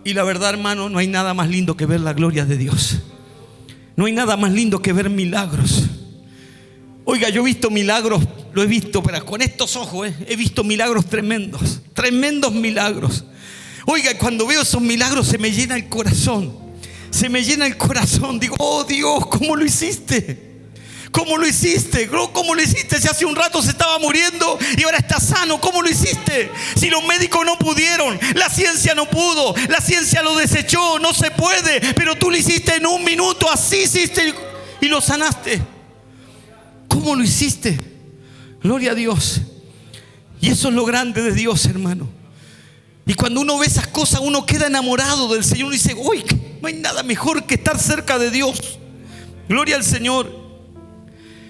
Y la verdad, hermano, no hay nada más lindo que ver la gloria de Dios. No hay nada más lindo que ver milagros. Oiga, yo he visto milagros, lo he visto, pero con estos ojos, he visto milagros tremendos, tremendos milagros. Oiga, cuando veo esos milagros se me llena el corazón. Se me llena el corazón. Digo, oh Dios, ¿cómo lo hiciste? ¿Cómo lo hiciste? ¿Cómo lo hiciste? Si hace un rato se estaba muriendo y ahora está sano. ¿Cómo lo hiciste? Si los médicos no pudieron, la ciencia no pudo, la ciencia lo desechó, no se puede, pero tú lo hiciste en 1 minuto, así hiciste y lo sanaste. ¿Cómo lo hiciste? Gloria a Dios. Y eso es lo grande de Dios, hermano. Y cuando uno ve esas cosas, uno queda enamorado del Señor y dice, uy, no hay nada mejor que estar cerca de Dios. Gloria al Señor.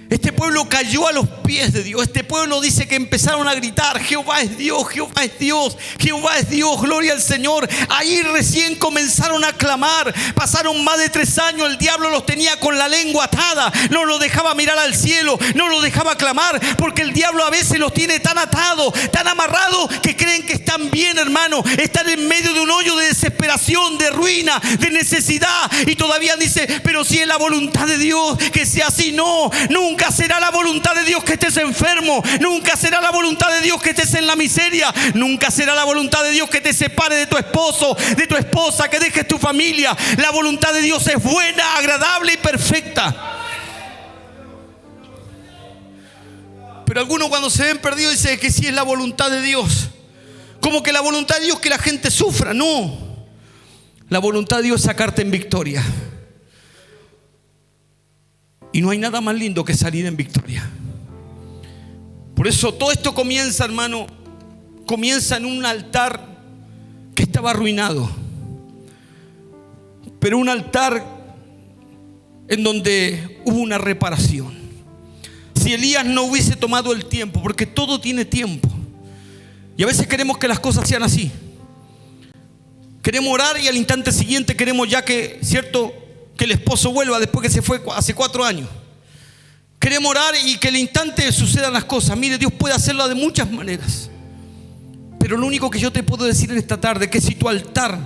Este pueblo cayó a los pies de Dios. Este pueblo dice que empezaron a gritar, Jehová es Dios, Jehová es Dios, Jehová es Dios, gloria al Señor. Ahí recién comenzaron a clamar. Pasaron más de 3 años, el diablo los tenía con la lengua atada. No los dejaba mirar al cielo, no los dejaba clamar, porque el diablo a veces los tiene tan atados, tan amarrados, que creen que están bien, hermano. Están en medio de un hoyo de desesperación, de ruina, de necesidad, y todavía dice, pero si es la voluntad de Dios que sea así. No, nunca será la voluntad de Dios que estés enfermo. Nunca será la voluntad de Dios que estés en la miseria. Nunca será la voluntad de Dios que te separe de tu esposo, de tu esposa, que dejes tu familia. La voluntad de Dios es buena, agradable y perfecta. Pero algunos, cuando se ven perdidos, dicen que sí es la voluntad de Dios. Como que la voluntad de Dios es que la gente sufra. No, la voluntad de Dios es sacarte en victoria. Y no hay nada más lindo que salir en victoria. Por eso todo esto comienza, hermano, comienza en un altar que estaba arruinado. Pero un altar en donde hubo una reparación. Si Elías no hubiese tomado el tiempo, porque todo tiene tiempo. Y a veces queremos que las cosas sean así. Queremos orar y al instante siguiente queremos ya que, ¿cierto?, que el esposo vuelva después que se fue hace 4 años. Queremos orar y que al instante sucedan las cosas. Mire, Dios puede hacerlo de muchas maneras. Pero lo único que yo te puedo decir en esta tarde es que si tu altar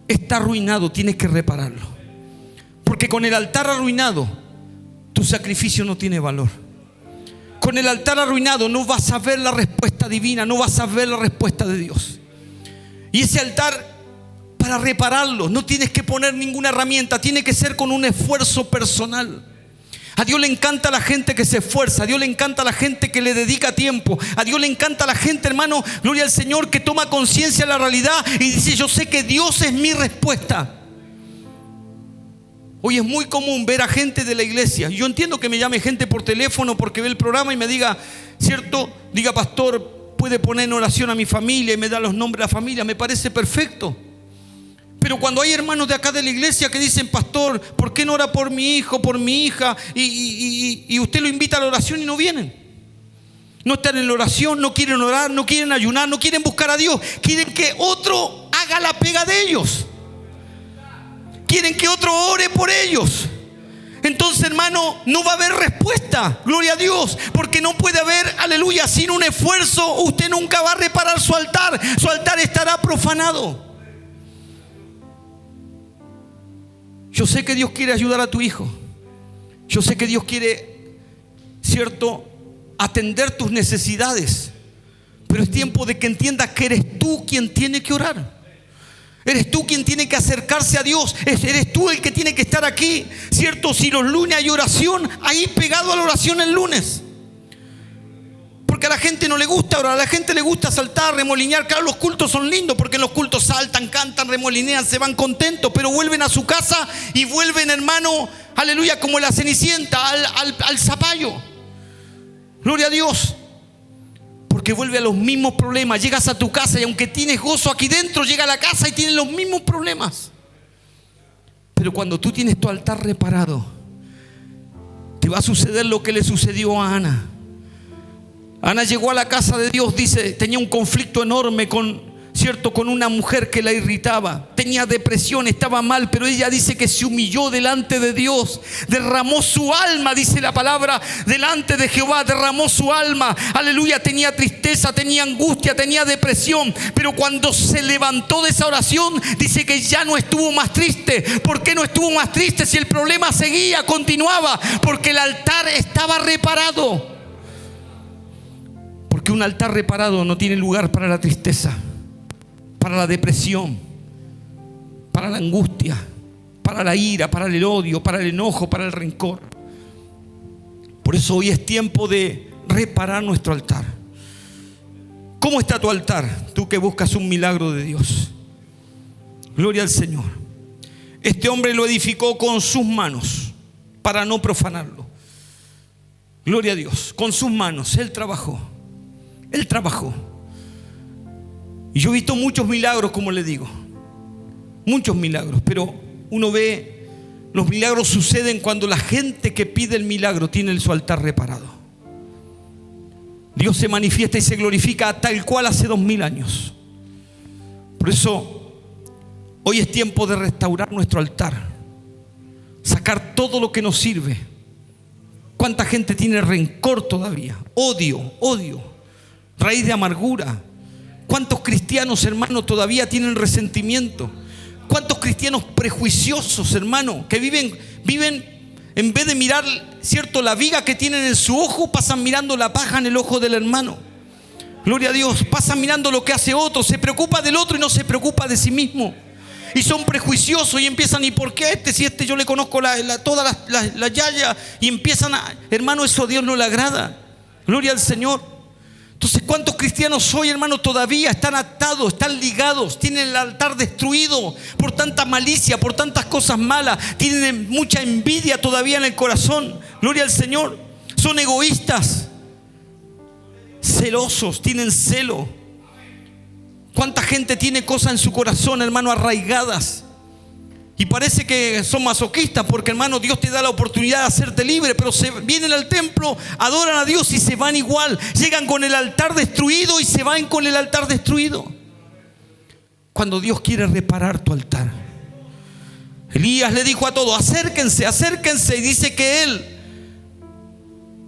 está arruinado, tienes que repararlo. Porque con el altar arruinado, tu sacrificio no tiene valor. Con el altar arruinado no vas a ver la respuesta divina, no vas a ver la respuesta de Dios. Y ese altar, para repararlo, no tienes que poner ninguna herramienta, tiene que ser con un esfuerzo personal. A Dios le encanta la gente que se esfuerza, a Dios le encanta la gente que le dedica tiempo, a Dios le encanta la gente, hermano, gloria al Señor, que toma conciencia de la realidad y dice, yo sé que Dios es mi respuesta. Hoy es muy común ver a gente de la iglesia. Yo entiendo que me llame gente por teléfono porque ve el programa y me diga, ¿cierto? Diga, pastor, puede poner en oración a mi familia y me da los nombres de la familia, me parece perfecto. Pero cuando hay hermanos de acá de la iglesia que dicen, pastor, ¿por qué no ora por mi hijo, por mi hija? Y usted lo invita a la oración y no vienen. No están en la oración, no quieren orar, no quieren ayunar, no quieren buscar a Dios. Quieren que otro haga la pega de ellos. Quieren que otro ore por ellos. Entonces, hermano, no va a haber respuesta, gloria a Dios, porque no puede haber, aleluya, sin un esfuerzo. Usted nunca va a reparar su altar estará profanado. Yo sé que Dios quiere ayudar a tu hijo. Yo sé que Dios quiere, ¿cierto?, atender tus necesidades. Pero es tiempo de que entiendas que eres tú quien tiene que orar. Eres tú quien tiene que acercarse a Dios. Eres tú el que tiene que estar aquí, ¿cierto? Si los lunes hay oración, ahí pegado a la oración el lunes. Porque a la gente no le gusta orar, a la gente le gusta saltar, remolinear. Claro, los cultos son lindos porque en los cultos saltan, cantan, remolinean, se van contentos, pero vuelven a su casa y vuelven, hermano, aleluya, como la Cenicienta al zapallo. Gloria a Dios. Porque vuelve a los mismos problemas. Llegas a tu casa y aunque tienes gozo aquí dentro, llega a la casa y tienes los mismos problemas. Pero cuando tú tienes tu altar reparado, te va a suceder lo que le sucedió a Ana. Ana llegó a la casa de Dios, dice, tenía un conflicto enorme con una mujer que la irritaba. Tenía depresión, estaba mal, pero ella dice que se humilló delante de Dios. Derramó su alma, dice la palabra, delante de Jehová, derramó su alma. Aleluya, tenía tristeza, tenía angustia, tenía depresión. Pero cuando se levantó de esa oración, dice que ya no estuvo más triste. ¿Por qué no estuvo más triste si el problema seguía, continuaba? Porque el altar estaba reparado. Porque un altar reparado no tiene lugar para la tristeza, para la depresión, para la angustia, para la ira, para el odio, para el enojo, para el rencor. Por eso hoy es tiempo de reparar nuestro altar. ¿Cómo está tu altar? Tú que buscas un milagro de Dios. Gloria al Señor. Este hombre lo edificó con sus manos para no profanarlo. Gloria a Dios. Con sus manos. Él trabajó. Él trabajó. Y yo he visto muchos milagros, como le digo. Muchos milagros. Pero uno ve, los milagros suceden cuando la gente que pide el milagro tiene su altar reparado. Dios se manifiesta y se glorifica tal cual hace 2000 años. Por eso hoy es tiempo de restaurar nuestro altar, sacar todo lo que nos sirve. ¿Cuánta gente tiene rencor todavía? Odio, raíz de amargura. ¿Cuántos cristianos, hermanos, todavía tienen resentimiento? ¿Cuántos cristianos prejuiciosos, hermano, que viven en vez de mirar, cierto, la viga que tienen en su ojo, pasan mirando la paja en el ojo del hermano? Gloria a Dios. Pasan mirando lo que hace otro, se preocupa del otro y no se preocupa de sí mismo. Y son prejuiciosos y empiezan, ¿y por qué si yo le conozco todas las yaya? Y empiezan hermano, eso a Dios no le agrada. Gloria al Señor. Entonces, ¿cuántos cristianos hoy, hermano, todavía están atados, están ligados, tienen el altar destruido por tanta malicia, por tantas cosas malas, tienen mucha envidia todavía en el corazón? Gloria al Señor. Son egoístas, celosos, tienen celo. ¿Cuánta gente tiene cosas en su corazón, hermano, arraigadas? Y parece que son masoquistas porque, hermano, Dios te da la oportunidad de hacerte libre, pero vienen al templo, adoran a Dios y se van igual. Llegan con el altar destruido y se van con el altar destruido. Cuando Dios quiere reparar tu altar. Elías le dijo a todos: acérquense, acérquense. Y dice que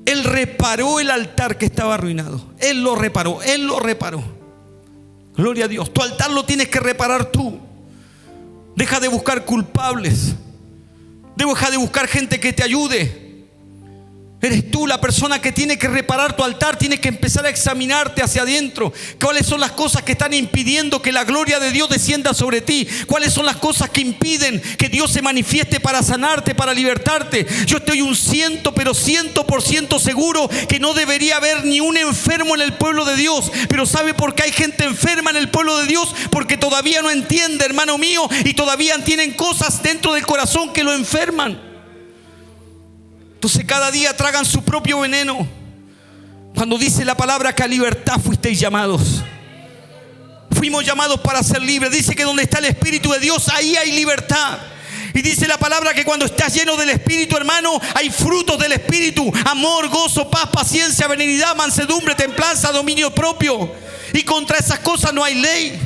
él reparó el altar que estaba arruinado. Él lo reparó. Gloria a Dios. Tu altar lo tienes que reparar tú. Deja de buscar culpables. Deja de buscar gente que te ayude. Eres tú la persona que tiene que reparar tu altar. Tienes que empezar a examinarte hacia adentro. ¿Cuáles son las cosas que están impidiendo que la gloria de Dios descienda sobre ti? ¿Cuáles son las cosas que impiden que Dios se manifieste para sanarte, para libertarte? Yo estoy 100% seguro que no debería haber ni un enfermo en el pueblo de Dios. Pero ¿sabe por qué hay gente enferma en el pueblo de Dios? Porque todavía no entiende, hermano mío, y todavía tienen cosas dentro del corazón que lo enferman. Entonces cada día tragan su propio veneno. Cuando dice la palabra que a libertad fuisteis llamados. Fuimos llamados para ser libres. Dice que donde está el Espíritu de Dios, ahí hay libertad. Y dice la palabra que cuando estás lleno del Espíritu, hermano, hay frutos del Espíritu: amor, gozo, paz, paciencia, benignidad, mansedumbre, templanza, dominio propio. Y contra esas cosas no hay ley.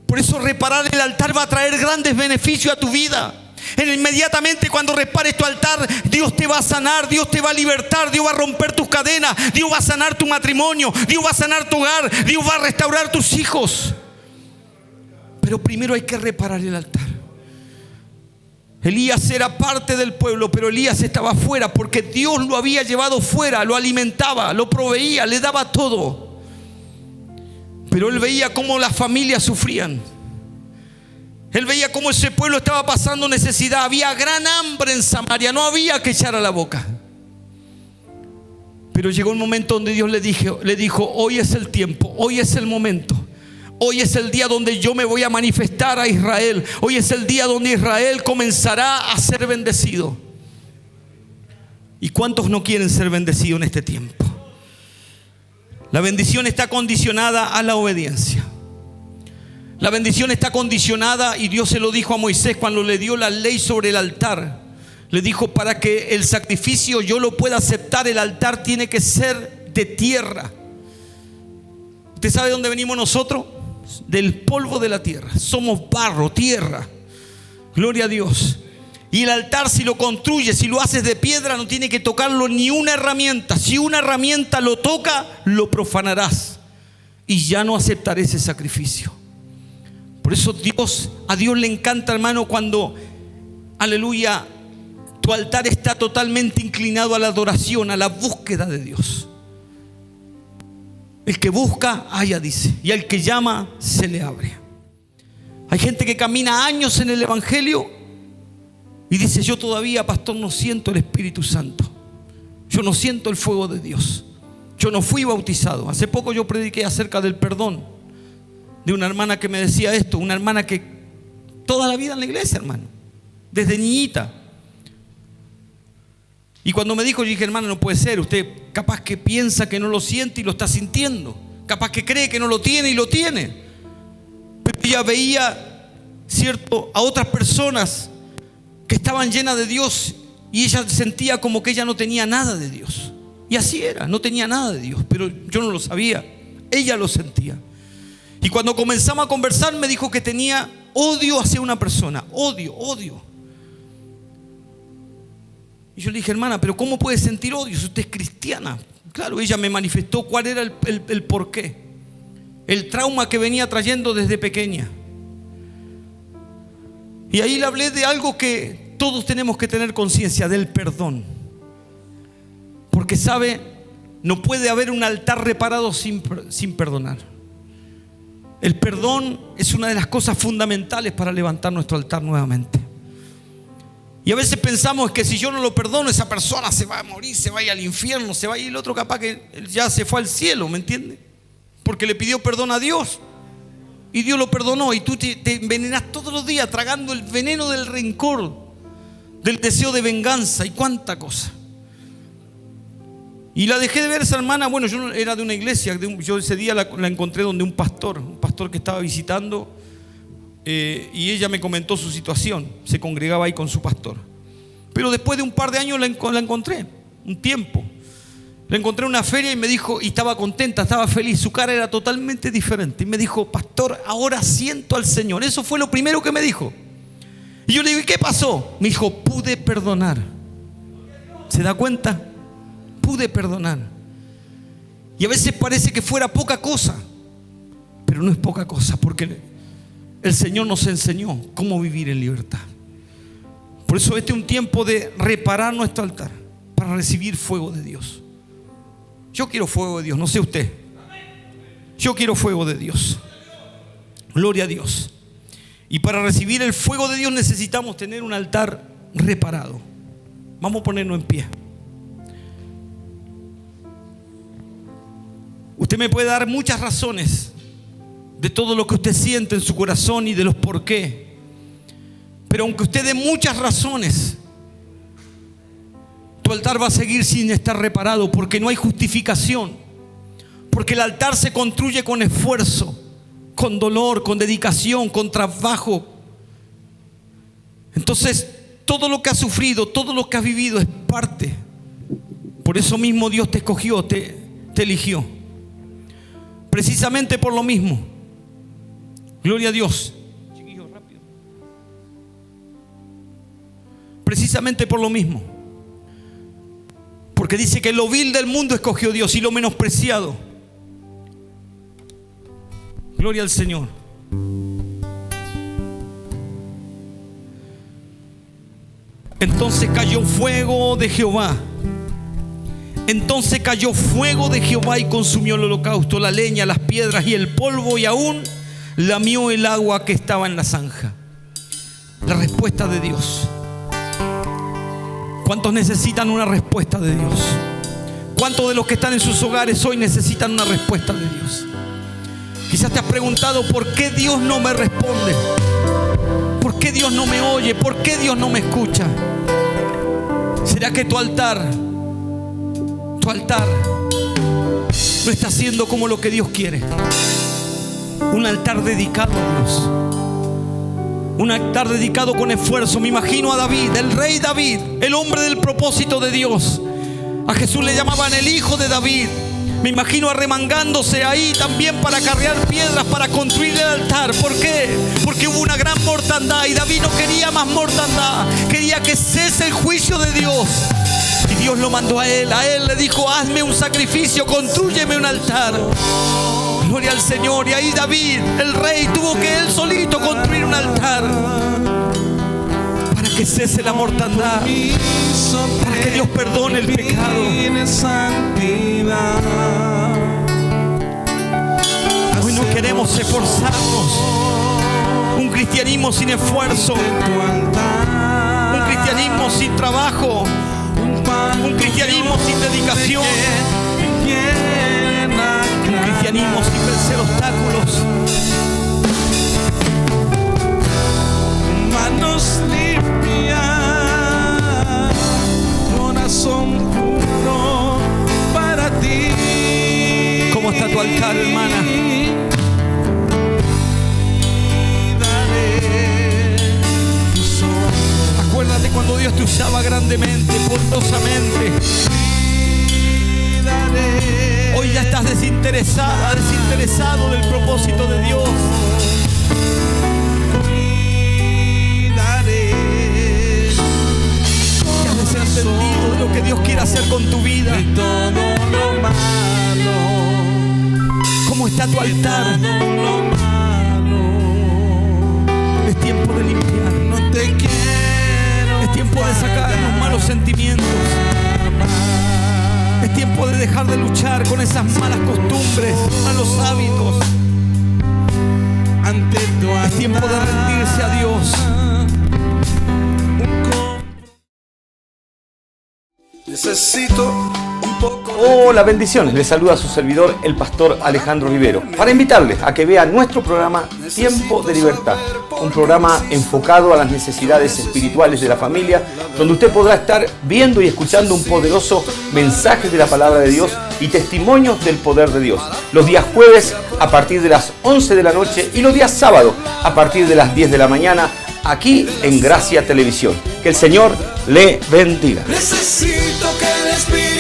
Por eso reparar el altar va a traer grandes beneficios a tu vida. Inmediatamente cuando repares tu altar, Dios te va a sanar, Dios te va a libertar, Dios va a romper tus cadenas, Dios va a sanar tu matrimonio, Dios va a sanar tu hogar, Dios va a restaurar tus hijos. Pero primero hay que reparar el altar. Elías era parte del pueblo, pero Elías estaba fuera porque Dios lo había llevado fuera, lo alimentaba, lo proveía, le daba todo. Pero él veía cómo las familias sufrían. Él veía cómo ese pueblo estaba pasando necesidad. Había gran hambre en Samaria, no había que echar a la boca. Pero llegó un momento donde Dios le dijo: hoy es el tiempo, hoy es el momento. Hoy es el día donde yo me voy a manifestar a Israel. Hoy es el día donde Israel comenzará a ser bendecido. ¿Y cuántos no quieren ser bendecidos en este tiempo? La bendición está condicionada a la obediencia. La bendición está condicionada, y Dios se lo dijo a Moisés cuando le dio la ley sobre el altar. Le dijo: para que el sacrificio yo lo pueda aceptar, el altar tiene que ser de tierra. ¿Usted sabe de dónde venimos nosotros? Del polvo de la tierra. Somos barro, tierra. Gloria a Dios. Y el altar, si lo construyes, si lo haces de piedra, no tiene que tocarlo ni una herramienta. Si una herramienta lo toca, lo profanarás y ya no aceptaré ese sacrificio. Por eso a Dios le encanta, hermano, cuando, aleluya, tu altar está totalmente inclinado a la adoración, a la búsqueda de Dios. El que busca, halla, dice, y al que llama, se le abre. Hay gente que camina años en el Evangelio y dice: yo todavía, pastor, no siento el Espíritu Santo. Yo no siento el fuego de Dios. Yo no fui bautizado. Hace poco yo prediqué acerca del perdón de una hermana que me decía esto. Una hermana que toda la vida en la iglesia, hermano, desde niñita. Y cuando me dijo, yo dije, hermano, no puede ser. Usted capaz que piensa que no lo siente y lo está sintiendo. Capaz que cree que no lo tiene y lo tiene. Pero ella veía, cierto, a otras personas que estaban llenas de Dios y ella sentía como que ella no tenía nada de Dios. Y así era, no tenía nada de Dios, pero yo no lo sabía. Ella lo sentía. Y cuando comenzamos a conversar me dijo que tenía odio hacia una persona. Odio. Y yo le dije, hermana, pero ¿cómo puede sentir odio si usted es cristiana? Claro, ella me manifestó cuál era el porqué. El trauma que venía trayendo desde pequeña. Y ahí le hablé de algo que todos tenemos que tener conciencia, del perdón. Porque sabe, no puede haber un altar reparado sin perdonar. El perdón es una de las cosas fundamentales para levantar nuestro altar nuevamente. Y a veces pensamos que si yo no lo perdono, esa persona se va a morir, se va a ir al infierno, se va a ir, el otro capaz que ya se fue al cielo, ¿me entiendes? Porque le pidió perdón a Dios y Dios lo perdonó, y tú te envenenas todos los días tragando el veneno del rencor, del deseo de venganza y cuánta cosa. Y la dejé de ver esa hermana. Bueno, yo era de una iglesia, yo ese día la encontré donde un pastor que estaba visitando, y ella me comentó su situación. Se congregaba ahí con su pastor. Pero después de un par de años la encontré, un tiempo. La encontré en una feria y me dijo, y estaba contenta, estaba feliz, su cara era totalmente diferente. Y me dijo, pastor, ahora siento al Señor. Eso fue lo primero que me dijo. Y yo le digo, ¿y qué pasó? Me dijo, pude perdonar. ¿Se da cuenta? Pude perdonar. Y a veces parece que fuera poca cosa, pero no es poca cosa, porque el Señor nos enseñó cómo vivir en libertad. Por eso este es un tiempo de reparar nuestro altar para recibir fuego de Dios. Yo quiero fuego de Dios, no sé usted. Yo quiero fuego de Dios. Gloria a Dios. Y para recibir el fuego de Dios necesitamos tener un altar reparado. Vamos a ponernos en pie. Usted me puede dar muchas razones de todo lo que usted siente en su corazón y de los por qué. Pero aunque usted dé muchas razones, tu altar va a seguir sin estar reparado, porque no hay justificación. Porque el altar se construye con esfuerzo, con dolor, con dedicación, con trabajo. Entonces, todo lo que has sufrido, todo lo que has vivido es parte. Por eso mismo Dios te escogió, te eligió. Precisamente por lo mismo. Gloria a Dios. Precisamente por lo mismo. Porque dice que lo vil del mundo escogió Dios y lo menospreciado. Gloria al Señor. Entonces cayó fuego de Jehová. Entonces cayó fuego de Jehová y consumió el holocausto, la leña, las piedras y el polvo, y aún lamió el agua que estaba en la zanja. La respuesta de Dios. ¿Cuántos necesitan una respuesta de Dios? ¿Cuántos de los que están en sus hogares hoy necesitan una respuesta de Dios? Quizás te has preguntado, ¿por qué Dios no me responde? ¿Por qué Dios no me oye? ¿Por qué Dios no me escucha? ¿Será que tu altar no está siendo como lo que Dios quiere? Un altar dedicado a Dios. Un altar dedicado con esfuerzo. Me imagino a David, el rey David, el hombre del propósito de Dios. A Jesús le llamaban el hijo de David. Me imagino arremangándose ahí también para cargar piedras para construir el altar. ¿Por qué? Porque hubo una gran mortandad y David no quería más mortandad. Quería que cese el juicio de Dios. Y Dios lo mandó a él. A él le dijo, hazme un sacrificio, constrúyeme un altar. Gloria al Señor. Y ahí David, el rey, tuvo que él solito construir un altar para que cese la mortandad, para que Dios perdone el pecado. Hoy no queremos esforzarnos. Un cristianismo sin esfuerzo, un cristianismo sin trabajo, Un cristianismo sin dedicación. Un cristianismo sin vencer obstáculos. Manos limpias, corazón puro para ti. ¿Cómo está tu altar, hermana? Acuérdate cuando Dios te usaba grandemente, poderosamente. Hoy ya estás desinteresada, desinteresado del propósito de Dios. Ya has desentendido de lo que Dios quiere hacer con tu vida. ¿Cómo está tu altar? Es tiempo de limpiar. No te quiero. Es tiempo de sacar los malos sentimientos. Es tiempo de dejar de luchar con esas malas costumbres, malos hábitos. Es tiempo de rendirse a Dios. Necesito un poco. Hola, bendiciones. Les saluda a su servidor, el pastor Alejandro Rivero, para invitarles a que vean nuestro programa Tiempo de Libertad, un programa enfocado a las necesidades espirituales de la familia, donde usted podrá estar viendo y escuchando un poderoso mensaje de la palabra de Dios y testimonios del poder de Dios. Los días jueves a partir de las 11 de la noche y los días sábados a partir de las 10 de la mañana, aquí en Gracia Televisión. Que el Señor le bendiga. Necesito que el Espíritu